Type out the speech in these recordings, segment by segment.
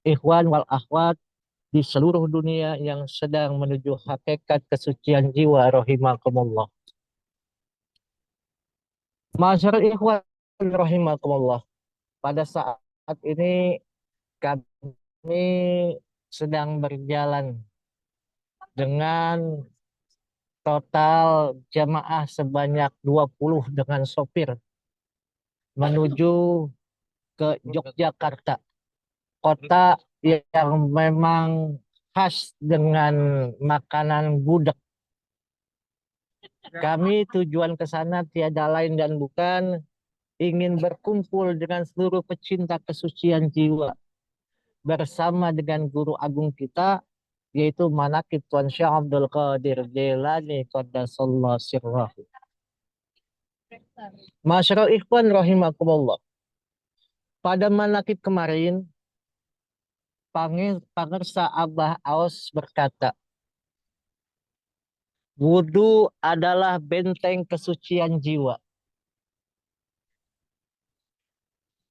ikhwan wal akhwat di seluruh dunia yang sedang menuju hakikat kesucian jiwa rahimakumullah. Masyarakat ikhwan rahimakumullah. Pada saat ini kami sedang berjalan dengan total jamaah sebanyak 20 dengan sopir menuju ke Yogyakarta, kota yang memang khas dengan makanan gudeg. Kami tujuan ke sana tiada lain dan bukan ingin berkumpul dengan seluruh pecinta kesucian jiwa bersama dengan guru agung kita yaitu Manaqib Tuan Syekh Abdul Qadir Jailani Qaddasallahu sirrahu. Masyarul ikhwan rahimakumullah. Pada Manaqib kemarin, Pangersa Abah Aus berkata, wudhu adalah benteng kesucian jiwa.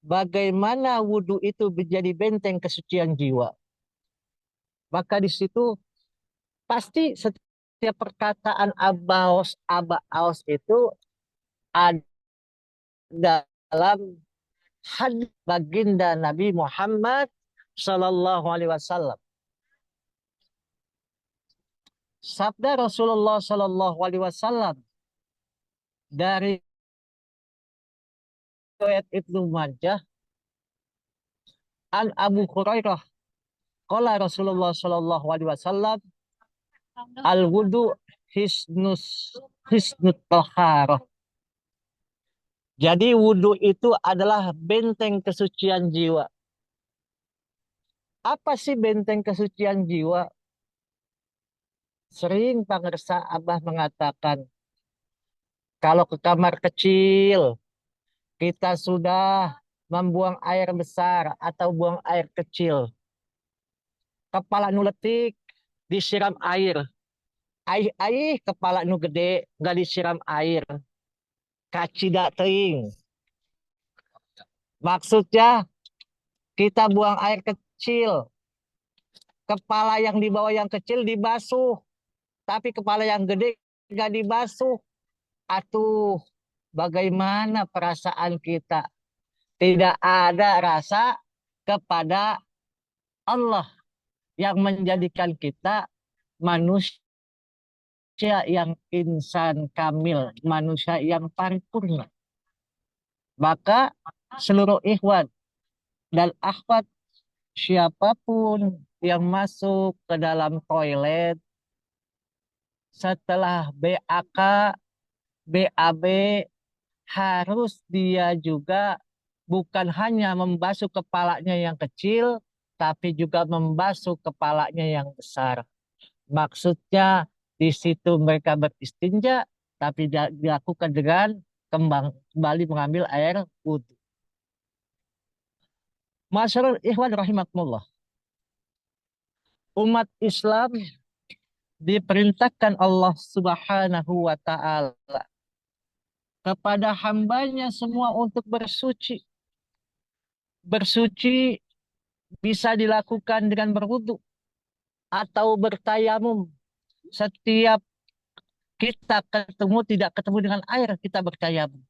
Bagaimana wudhu itu menjadi benteng kesucian jiwa? Maka di situ pasti setiap perkataan Abah Aus itu ada dalam hadis baginda Nabi Muhammad Sallallahu Alaihi Wasallam. Sabda Rasulullah Sallallahu Alaihi Wasallam dari riwayat Ibnu Majah an Abu Hurairah qala Rasulullah Sallallahu Alaihi Wasallam al wudu hisnut taharah. Jadi wudhu itu adalah benteng kesucian jiwa. Apa sih benteng kesucian jiwa? Sering pangersa Abah mengatakan, kalau ke kamar kecil, kita sudah membuang air besar atau buang air kecil. Kepala nu letik disiram air. Aih, kepala nu gede nggak disiram air. Kacida teuing. Maksudnya kita buang air kecil. Kepala yang di bawah yang kecil dibasuh. Tapi kepala yang gede nggak dibasuh. Atuh, bagaimana perasaan kita? Tidak ada rasa kepada Allah yang menjadikan kita manusia yang insan kamil, manusia yang paripurna. Maka seluruh ikhwan dan akhwat siapapun yang masuk ke dalam toilet setelah BAK, BAB harus dia juga bukan hanya membasuh kepalanya yang kecil, tapi juga membasuh kepalanya yang besar. Maksudnya di situ mereka beristinja, tapi dilakukan dengan kembali mengambil air wudhu. Masyaallah ikhwan rahimakumullah. Umat Islam diperintahkan Allah Subhanahu wa taala kepada hambanya semua untuk bersuci. Bersuci bisa dilakukan dengan berwudu atau bertayamum. Setiap kita tidak ketemu dengan air, kita bertayamum.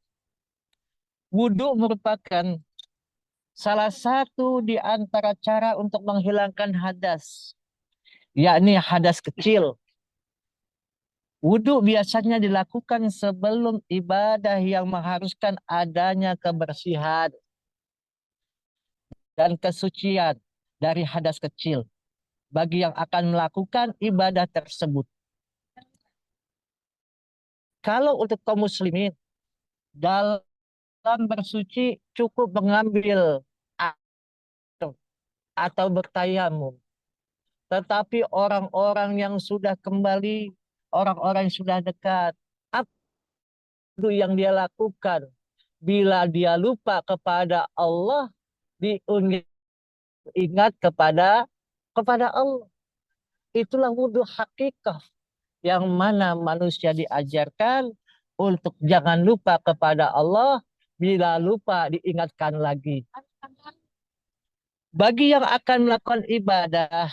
Wudu merupakan salah satu di antara cara untuk menghilangkan hadas, yakni hadas kecil. Wudu biasanya dilakukan sebelum ibadah yang mengharuskan adanya kebersihan dan kesucian dari hadas kecil bagi yang akan melakukan ibadah tersebut. Kalau untuk kaum muslimin, dalam bersuci cukup mengambil air atau bertayamum. Tetapi orang-orang yang sudah kembali, orang-orang yang sudah dekat, apa yang dia lakukan? Bila dia lupa kepada Allah, diingat kepada Allah. Itulah wudhu hakikah yang mana manusia diajarkan untuk jangan lupa kepada Allah, bila lupa diingatkan lagi. Bagi yang akan melakukan ibadah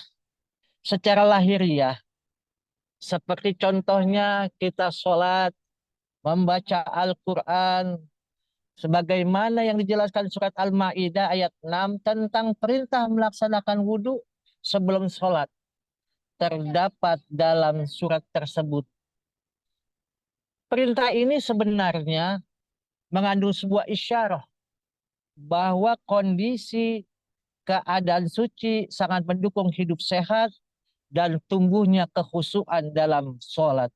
secara lahiriah, seperti contohnya kita sholat, membaca Al-Quran, sebagaimana yang dijelaskan surat Al-Ma'idah ayat 6 tentang perintah melaksanakan wudhu sebelum sholat, terdapat dalam surat tersebut. Perintah ini sebenarnya mengandung sebuah isyarah bahwa kondisi keadaan suci sangat mendukung hidup sehat dan tumbuhnya kekhusyuan dalam sholat.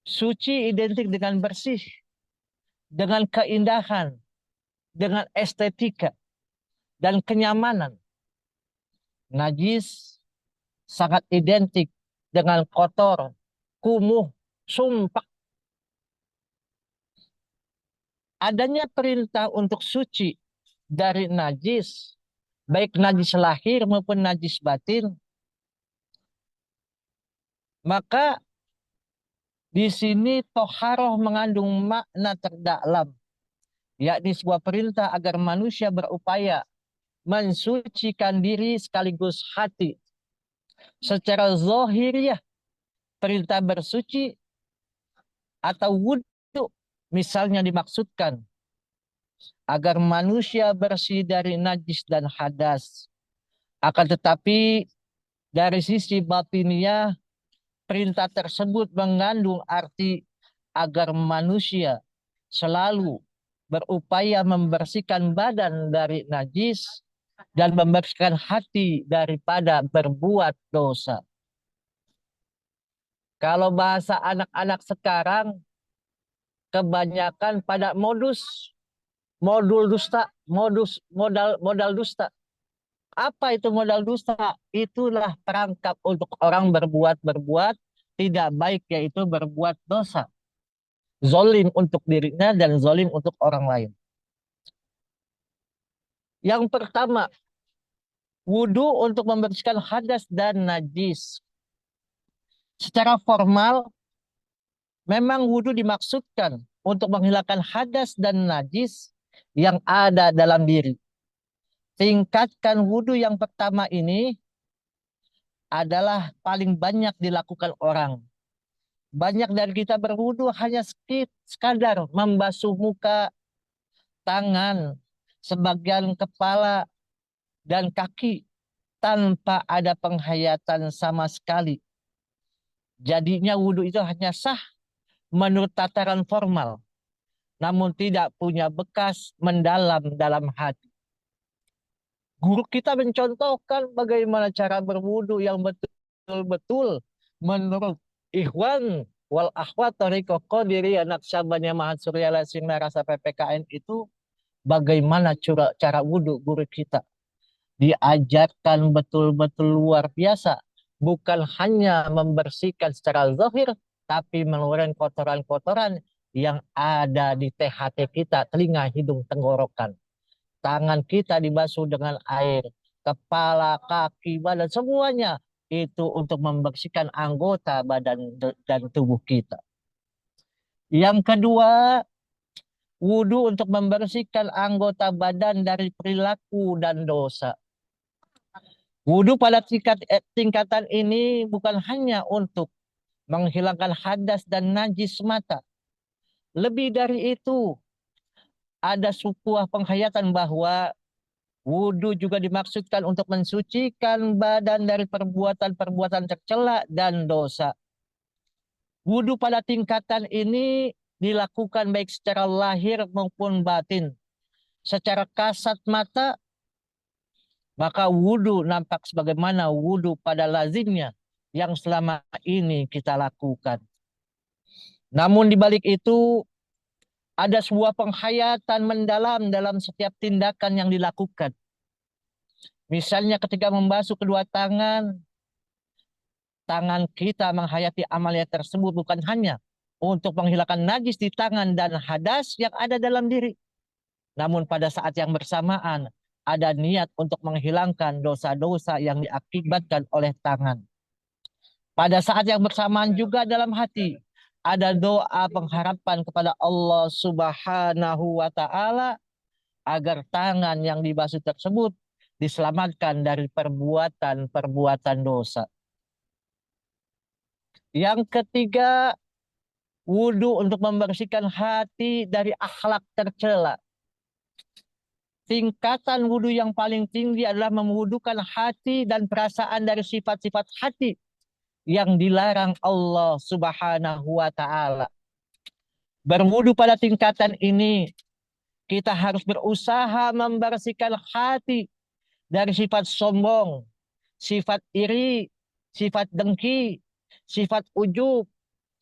Suci identik dengan bersih, dengan keindahan, dengan estetika, dan kenyamanan. Najis sangat identik dengan kotor, kumuh, sumpah. Adanya perintah untuk suci dari najis, baik najis lahir maupun najis batin, maka di sini toharoh mengandung makna terdalam, yakni sebuah perintah agar manusia berupaya mensucikan diri sekaligus hati. Secara zahiriah, perintah bersuci atau wudhu misalnya dimaksudkan agar manusia bersih dari najis dan hadas. Akan tetapi dari sisi batiniah, perintah tersebut mengandung arti agar manusia selalu berupaya membersihkan badan dari najis dan membersihkan hati daripada berbuat dosa. Kalau bahasa anak-anak sekarang, kebanyakan pada modul dusta, modal dusta. Apa itu modal dusta? Itulah perangkap untuk orang berbuat tidak baik, yaitu berbuat dosa. Zolim untuk dirinya dan zolim untuk orang lain. Yang pertama, wudhu untuk membersihkan hadas dan najis. Secara formal, memang wudhu dimaksudkan untuk menghilangkan hadas dan najis yang ada dalam diri. Tingkatkan wudhu yang pertama ini adalah paling banyak dilakukan orang. Banyak dari kita berwudhu hanya sekadar membasuh muka, tangan, sebagian kepala, dan kaki tanpa ada penghayatan sama sekali. Jadinya wudhu itu hanya sah menurut tataran formal, namun tidak punya bekas mendalam dalam hati. Guru kita mencontohkan bagaimana cara berwudhu yang betul-betul menurut ikhwan wal akhwat Thariqah Qadiriyah Naqsyabandiyah Mahat Surya Lasina Rasa PPKN itu bagaimana cara wudhu guru kita. Diajarkan betul-betul luar biasa. Bukan hanya membersihkan secara zahir, tapi mengeluarkan kotoran-kotoran yang ada di THT kita, telinga, hidung, tenggorokan. Tangan kita dibasuh dengan air, kepala, kaki, badan, semuanya itu untuk membersihkan anggota badan dan tubuh kita. Yang kedua, wudhu untuk membersihkan anggota badan dari perilaku dan dosa. Wudhu pada tingkatan ini bukan hanya untuk menghilangkan hadas dan najis semata. Lebih dari itu, ada sebuah penghayatan bahwa wudhu juga dimaksudkan untuk mensucikan badan dari perbuatan-perbuatan tercela dan dosa. Wudhu pada tingkatan ini dilakukan baik secara lahir maupun batin. Secara kasat mata, maka wudhu nampak sebagaimana wudhu pada lazimnya yang selama ini kita lakukan. Namun di balik itu, ada sebuah penghayatan mendalam dalam setiap tindakan yang dilakukan. Misalnya ketika membasuh kedua tangan, tangan kita menghayati amalia tersebut bukan hanya untuk menghilangkan najis di tangan dan hadas yang ada dalam diri. Namun pada saat yang bersamaan, ada niat untuk menghilangkan dosa-dosa yang diakibatkan oleh tangan. Pada saat yang bersamaan juga dalam hati, ada doa pengharapan kepada Allah Subhanahu wa Ta'ala agar tangan yang dibasuh tersebut diselamatkan dari perbuatan-perbuatan dosa. Yang ketiga, wudhu untuk membersihkan hati dari akhlak tercela. Tingkatan wudhu yang paling tinggi adalah memwudukan hati dan perasaan dari sifat-sifat hati yang dilarang Allah Subhanahu wa Ta'ala. Berwudhu pada tingkatan ini, kita harus berusaha membersihkan hati dari sifat sombong, sifat iri, sifat dengki, sifat ujub,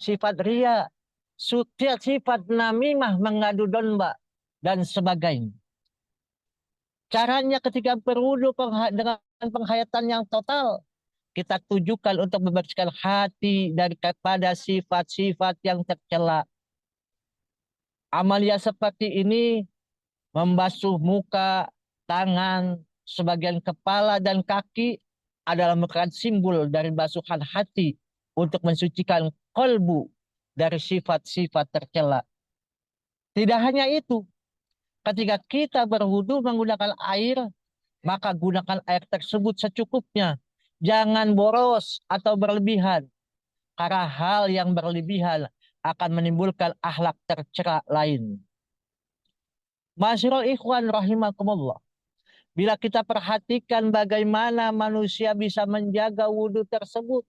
sifat ria, sifat namimah, mengadu domba, dan sebagainya. Caranya ketika berwudu dengan penghayatan yang total, kita tujukan untuk membersihkan hati daripada sifat-sifat yang tercela. Amalia seperti ini membasuh muka, tangan, sebagian kepala dan kaki adalah merupakan simbol dari basuhan hati untuk mensucikan kolbu dari sifat-sifat tercela. Tidak hanya itu, ketika kita berwudu menggunakan air, maka gunakan air tersebut secukupnya. Jangan boros atau berlebihan. Karena hal yang berlebihan akan menimbulkan akhlak tercela lain. Masyarul ikhwan rahimakumullah. Bila kita perhatikan bagaimana manusia bisa menjaga wudhu tersebut,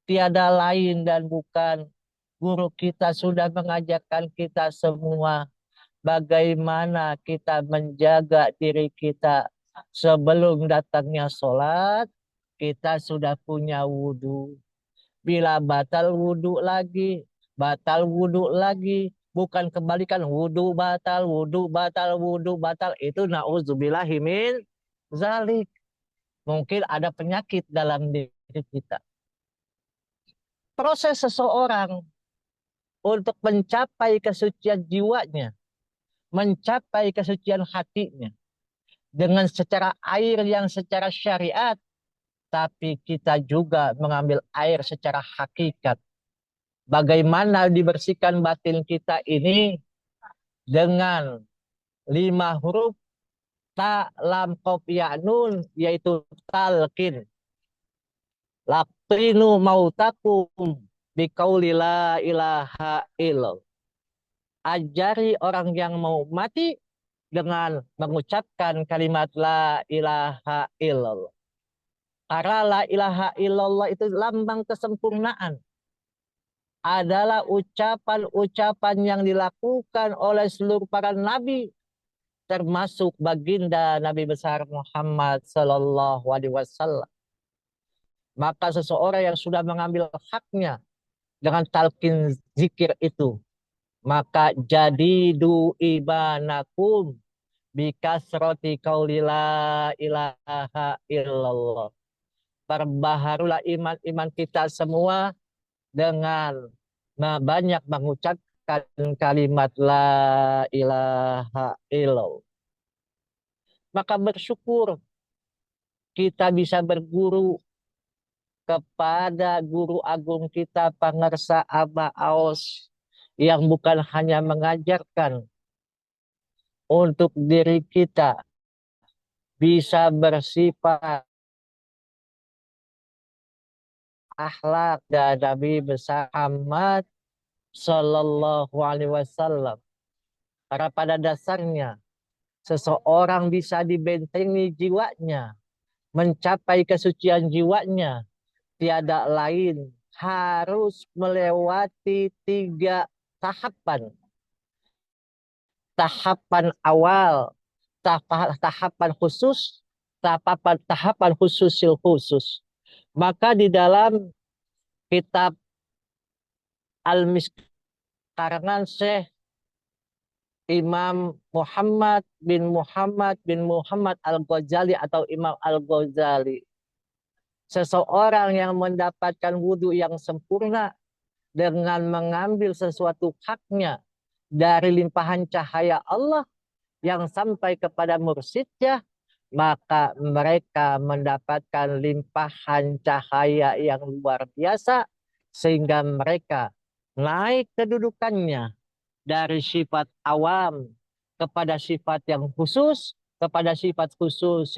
tiada lain dan bukan guru kita sudah mengajarkan kita semua bagaimana kita menjaga diri kita sebelum datangnya sholat, kita sudah punya wudhu. Bila batal wudhu lagi, batal wudhu lagi. Bukan kembalikan wudhu batal, wudhu batal, wudhu batal. Itu na'udzubillahi min zalik. Mungkin ada penyakit dalam diri kita. Proses seseorang untuk mencapai kesucian jiwanya, mencapai kesucian hatinya, dengan secara air yang secara syariat, tapi kita juga mengambil air secara hakikat. Bagaimana dibersihkan batin kita ini dengan 5 huruf ta lam qaf ya nun, yaitu talqin. Laqinu mautakum biqauli la ilaha illallah. Ajari orang yang mau mati dengan mengucapkan kalimat la ilaha illallah. Karena la ilaha illallah itu lambang kesempurnaan. Adalah ucapan-ucapan yang dilakukan oleh seluruh para nabi, termasuk baginda Nabi besar Muhammad Sallallahu Alaihi Wasallam. Maka seseorang yang sudah mengambil haknya dengan talqin zikir itu, maka jadi du ibanakum bikasroti qauli la ilaha illallah. Perbaharulah iman-iman kita semua dengan banyak mengucapkan kalimat la ilaha illallah. Maka bersyukur kita bisa berguru kepada guru agung kita Pangersa Abah Aos yang bukan hanya mengajarkan untuk diri kita bisa bersifat akhlak dan Nabi besar Muhammad Sallallahu Alaihi Wasallam. Karena pada dasarnya seseorang bisa dibentengi jiwanya, mencapai kesucian jiwanya, tiada lain harus melewati 3 tahapan. Tahapan awal, tahapan khusus, tahapan khususil khusus. Maka di dalam kitab Al-Misk karangan Syekh Imam Muhammad bin Muhammad Al-Ghazali atau Imam Al-Ghazali, seseorang yang mendapatkan wudhu yang sempurna dengan mengambil sesuatu haknya dari limpahan cahaya Allah yang sampai kepada mursyidnya, maka mereka mendapatkan limpahan cahaya yang luar biasa sehingga mereka naik kedudukannya dari sifat awam kepada sifat yang khusus, kepada sifat khusus.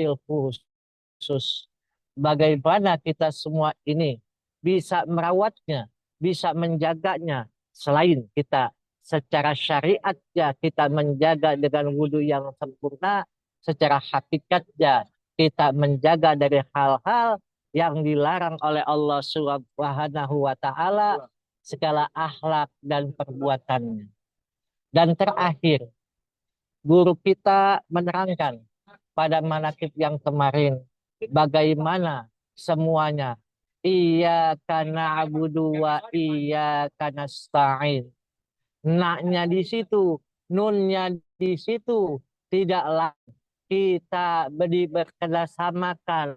Bagaimana kita semua ini bisa merawatnya, bisa menjaganya, selain kita secara syariat ya kita menjaga dengan wudhu yang sempurna, secara hakikatnya kita menjaga dari hal-hal yang dilarang oleh Allah Subhanahu wa taala, segala akhlak dan perbuatannya. Dan terakhir, guru kita menerangkan pada manakib yang kemarin bagaimana semuanya iya karena abudu wa iya karena stain. Naknya di situ, nunnya di situ, tidaklah kita bekerjasamakan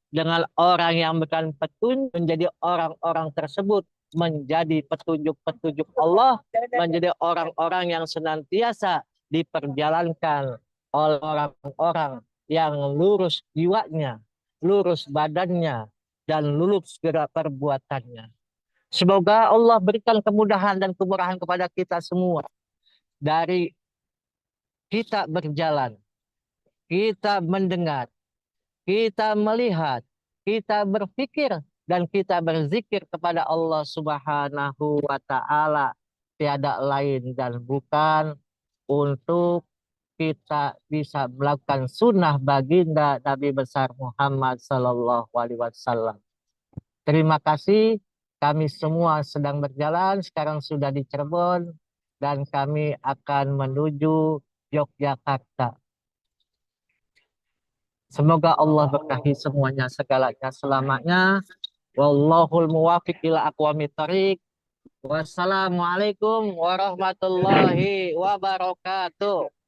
dengan orang yang bukan petunjuk, menjadi orang-orang tersebut menjadi petunjuk-petunjuk Allah, menjadi orang-orang yang senantiasa diperjalankan oleh orang-orang yang lurus jiwanya, lurus badannya, dan lurus gerak perbuatannya. Semoga Allah berikan kemudahan dan kemurahan kepada kita semua dari kita berjalan, kita mendengar, kita melihat, kita berpikir, dan kita berzikir kepada Allah Subhanahu wa Ta'ala. Tiada lain dan bukan untuk kita bisa melakukan sunnah baginda Nabi besar Muhammad Sallallahu Alaihi Wasallam. Terima kasih. Kami semua sedang berjalan, sekarang sudah di Cirebon, dan kami akan menuju Yogyakarta. Semoga Allah berkahi semuanya segalanya selamanya. Wallahul muwafiq ila aqwamit thoriq. Wassalamualaikum warahmatullahi wabarakatuh.